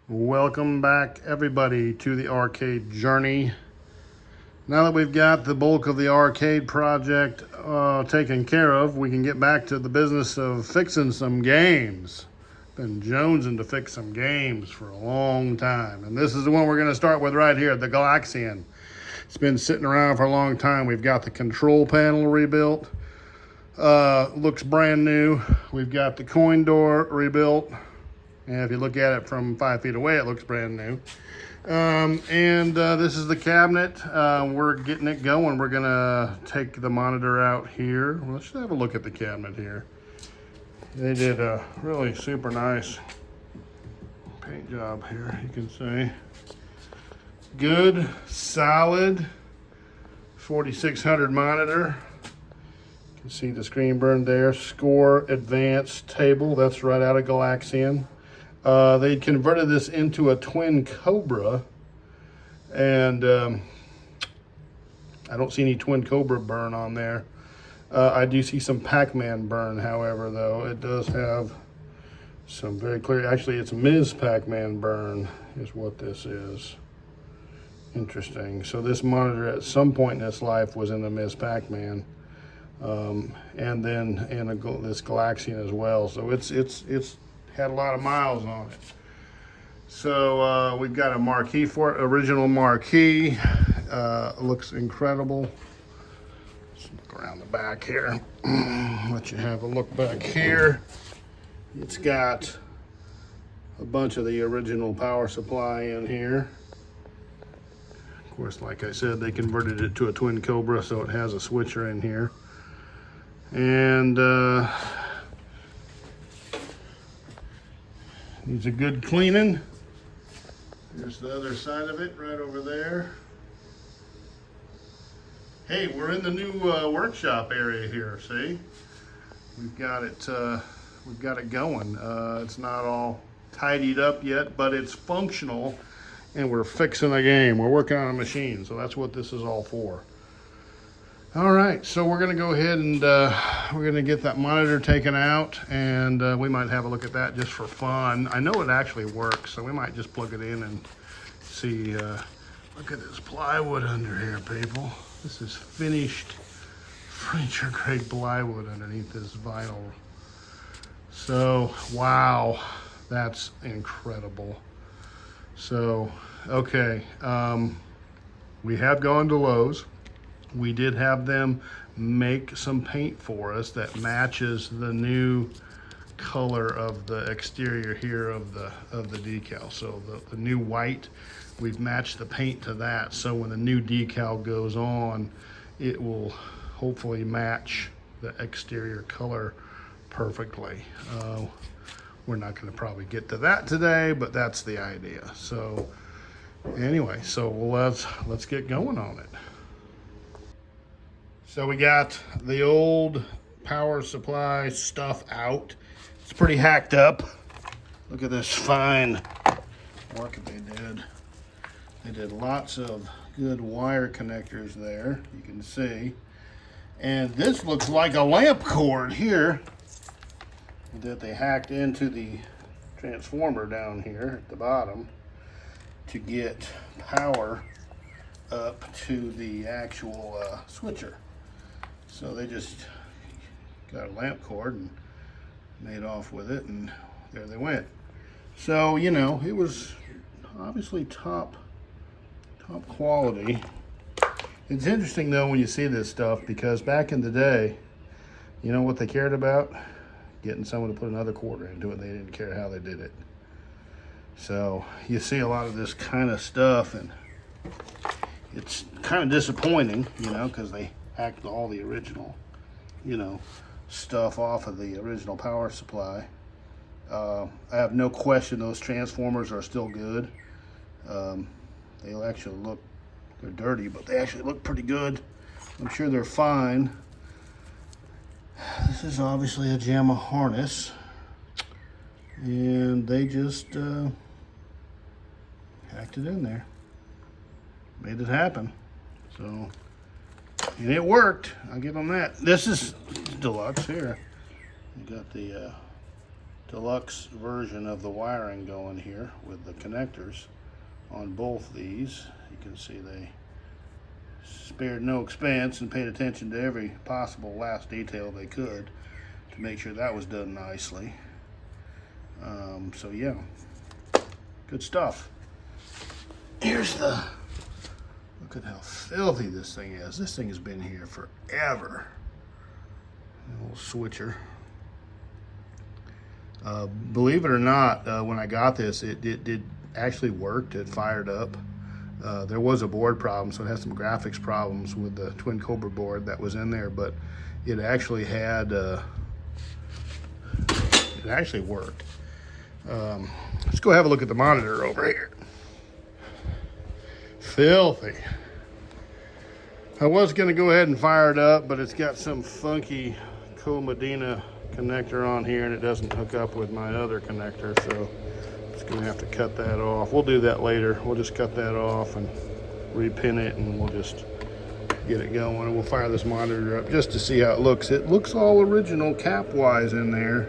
Welcome back, everybody, to the arcade journey. Now that we've got the bulk of the arcade project taken care of, we can get back to the business of fixing some games. Been jonesing to fix some games for a long time, and this is the one we're going to start with right here, the Galaxian. It's been sitting around for a long time. We've got the control panel rebuilt. Looks brand new. We've got the coin door rebuilt. And if you look at it from 5 feet away, it looks brand new. This is the cabinet. We're getting it going. We're gonna take the monitor out here. Let's have a look at the cabinet here. They did a really super nice paint job here, you can see. Good, solid 4600 monitor. You can see the screen burned there. Score advanced table, that's right out of Galaxian. They converted this into a twin Cobra, and I don't see any twin Cobra burn on there. I do see some Pac-Man burn, however, though. It does have some very clear, actually it's Ms. Pac-Man burn is what this is. Interesting. So this monitor at some point in its life was in the Ms. Pac-Man, and then in this Galaxian as well. So it's had a lot of miles on it. So we've got a marquee for it, original marquee. Looks incredible. Let's look around the back here. Let you have a look back here. It's got a bunch of the original power supply in here. Of course, like I said, they converted it to a twin Cobra, so it has a switcher in here. And needs a good cleaning. Here's the other side of it, right over there. Hey, we're in the new workshop area here. See, we've got it going. It's not all tidied up yet, but it's functional, and we're fixing a game. We're working on a machine, so that's what this is all for. All right, so we're gonna go ahead and we're gonna get that monitor taken out, and we might have a look at that just for fun. I know it actually works, so we might just plug it in and see. Look at this plywood under here, people. This is finished furniture grade plywood underneath this vinyl. So, wow, that's incredible. So, okay, we have gone to Lowe's. We did have them make some paint for us that matches the new color of the exterior here of the decal. So the new white, we've matched the paint to that. So when the new decal goes on, it will hopefully match the exterior color perfectly. We're not going to probably get to that today, but that's the idea. So anyway, so let's get going on it. So we got the old power supply stuff out. It's pretty hacked up. Look at this fine work that they did. They did lots of good wire connectors there, you can see. And this looks like a lamp cord here that they hacked into the transformer down here at the bottom to get power up to the actual switcher. So they just got a lamp cord and made off with it, and there they went. So, you know, it was obviously top quality. It's interesting though when you see this stuff, because back in the day, you know what they cared about? Getting someone to put another quarter into it. They didn't care how they did it. So you see a lot of this kind of stuff, and it's kind of disappointing, you know, because they hacked all the original, you know, stuff off of the original power supply. I have no question those transformers are still good. They'll actually look, they're dirty, but they actually look pretty good. I'm sure they're fine. This is obviously a JAMA harness, and they just hacked it in there, made it happen. So, and it worked. I'll give them that. This is deluxe here. You got the deluxe version of the wiring going here with the connectors on both these. You can see they spared no expense and paid attention to every possible last detail they could to make sure that was done nicely. So yeah, good stuff. Here's the, look at how filthy this thing is. This thing has been here forever. A little switcher. Believe it or not, when I got this, it did actually worked. It fired up. There was a board problem, so it had some graphics problems with the Twin Cobra board that was in there, but it actually had, it actually worked. Let's go have a look at the monitor over here. Filthy. I was going to go ahead and fire it up, but it's got some funky Co-Medina connector on here, and it doesn't hook up with my other connector, so I'm just going to have to cut that off. We'll do that later. We'll just cut that off and repin it, and we'll just get it going. And we'll fire this monitor up just to see how it looks. It looks all original cap-wise in there.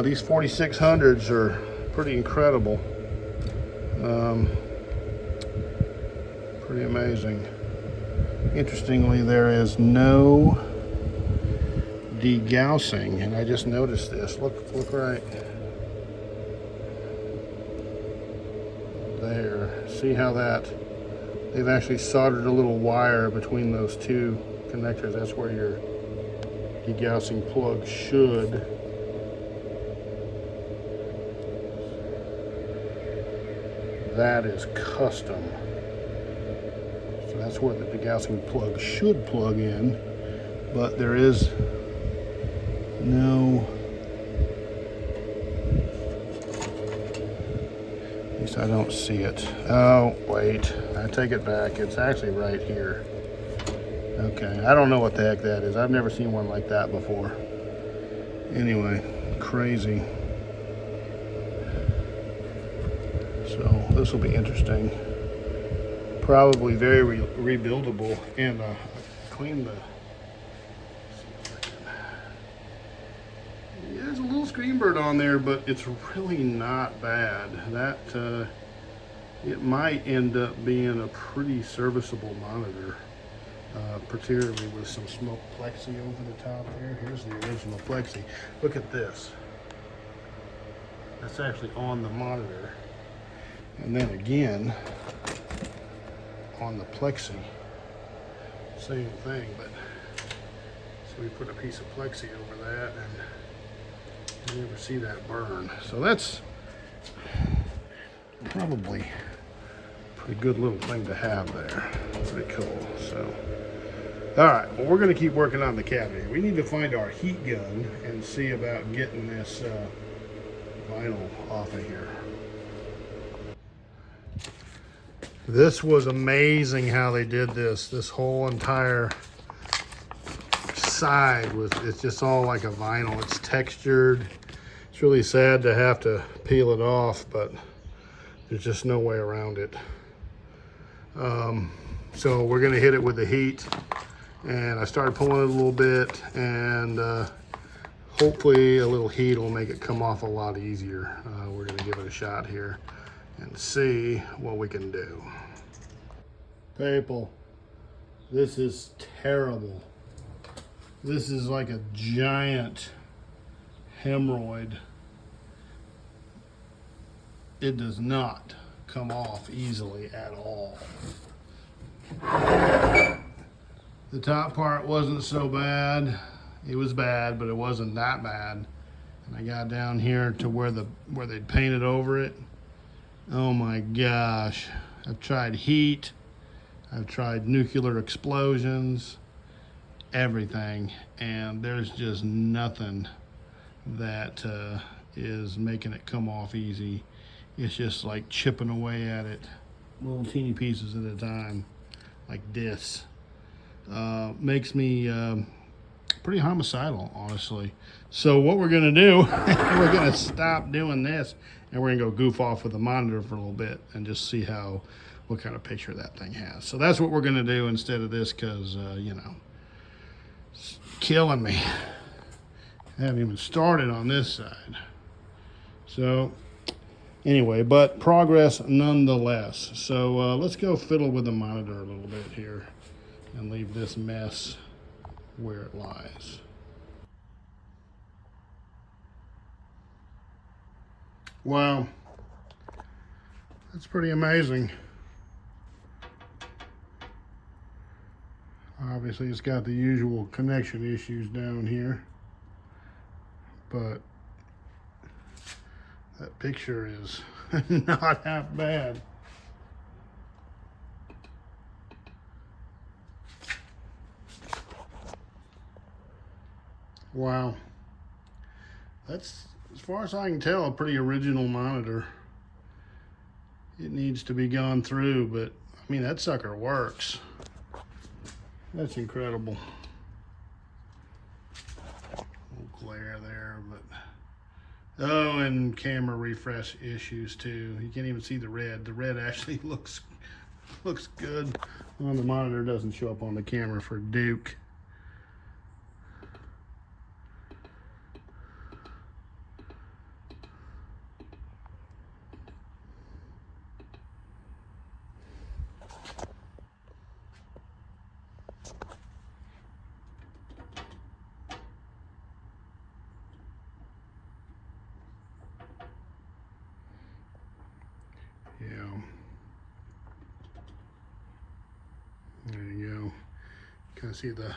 These 4600s are pretty incredible. Pretty amazing. Interestingly, there is no degaussing, and I just noticed this. Look right there. See how that, they've actually soldered a little wire between those two connectors. That's where your degaussing plug should. That is custom. So that's where the degaussing plug should plug in, but there is no, at least I don't see it. Oh, wait, I take it back. It's actually right here. Okay, I don't know what the heck that is. I've never seen one like that before. Anyway, crazy. So this will be interesting. Probably very rebuildable, and clean the. Yeah, there's a little screen bird on there, but it's really not bad. That it might end up being a pretty serviceable monitor, particularly with some smoke plexi over the top there. Here's the original plexi. Look at this. That's actually on the monitor. And then again, on the plexi, same thing, but so we put a piece of plexi over that, and you never see that burn. So that's probably a pretty good little thing to have there. Pretty cool. So, all right, well, we're going to keep working on the cabinet. We need to find our heat gun and see about getting this vinyl off of here. This was amazing how they did this. This whole entire side was, it's just all like a vinyl. It's textured. It's really sad to have to peel it off, but there's just no way around it. So we're gonna hit it with the heat, and I started pulling it a little bit, and hopefully a little heat will make it come off a lot easier. We're gonna give it a shot here and see what we can do. People, this is terrible. This is like a giant hemorrhoid. It does not come off easily at all. The top part wasn't so bad. It was bad, but it wasn't that bad. And I got down here to where they'd painted over it. Oh my gosh. I've tried heat. I've tried nuclear explosions, everything, and there's just nothing that is making it come off easy. It's just like chipping away at it, little teeny pieces at a time, like this. Makes me pretty homicidal, honestly. So what we're gonna do, we're gonna stop doing this, and we're gonna go goof off with the monitor for a little bit and just see what kind of picture that thing has. So that's what we're gonna do instead of this, because you know, it's killing me. I haven't even started on this side. So anyway, but progress nonetheless. So let's go fiddle with the monitor a little bit here and leave this mess where it lies. Wow, that's pretty amazing. Obviously it's got the usual connection issues down here, but that picture is not half bad. Wow. That's, as far as I can tell, a pretty original monitor. It needs to be gone through, but I mean, that sucker works. That's incredible. A little glare there, but oh, and camera refresh issues too. You can't even see the red. The red actually looks good on the monitor. Doesn't show up on the camera for Duke. Yeah. There you go. Kind of see the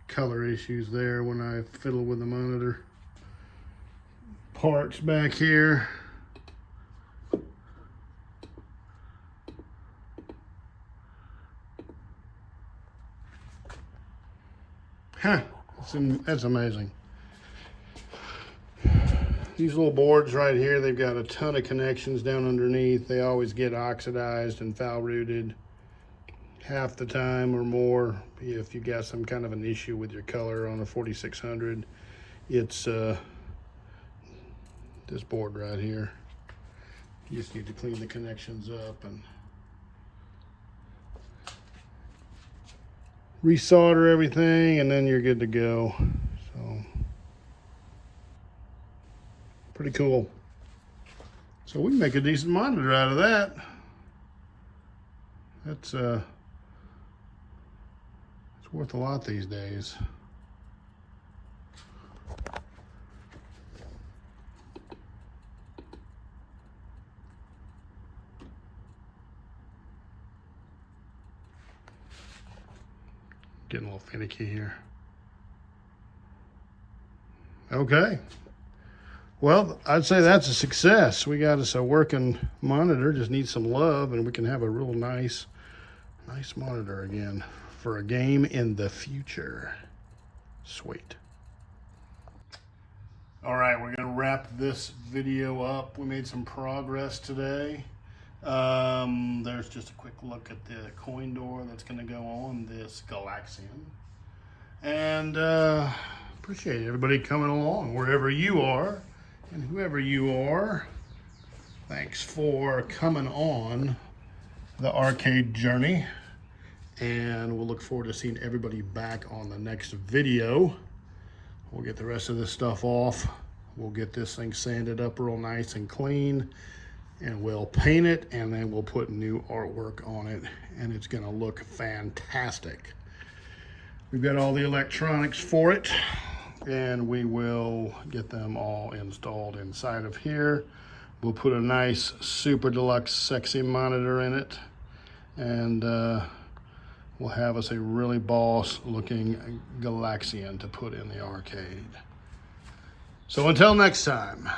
color issues there when I fiddle with the monitor. Parts back here. Huh, that's amazing. These little boards right here, they've got a ton of connections down underneath. They always get oxidized and foul rooted half the time or more. If you got some kind of an issue with your color on a 4600, it's this board right here. You just need to clean the connections up and resolder everything, and then you're good to go. So pretty cool. So we can make a decent monitor out of that. That's it's worth a lot these days. Getting a little finicky here. Okay. Well, I'd say that's a success. We got us a working monitor, just needs some love, and we can have a real nice monitor again for a game in the future. Sweet. All right, we're gonna wrap this video up. We made some progress today. There's just a quick look at the coin door that's gonna go on this Galaxian. And appreciate everybody coming along wherever you are. And whoever you are, thanks for coming on the arcade journey. And we'll look forward to seeing everybody back on the next video. We'll get the rest of this stuff off. We'll get this thing sanded up real nice and clean. And we'll paint it, and then we'll put new artwork on it. And it's gonna look fantastic. We've got all the electronics for it, and we will get them all installed inside of here. We'll put a nice super deluxe sexy monitor in it, and we'll have us a really boss looking Galaxian to put in the arcade. So until next time.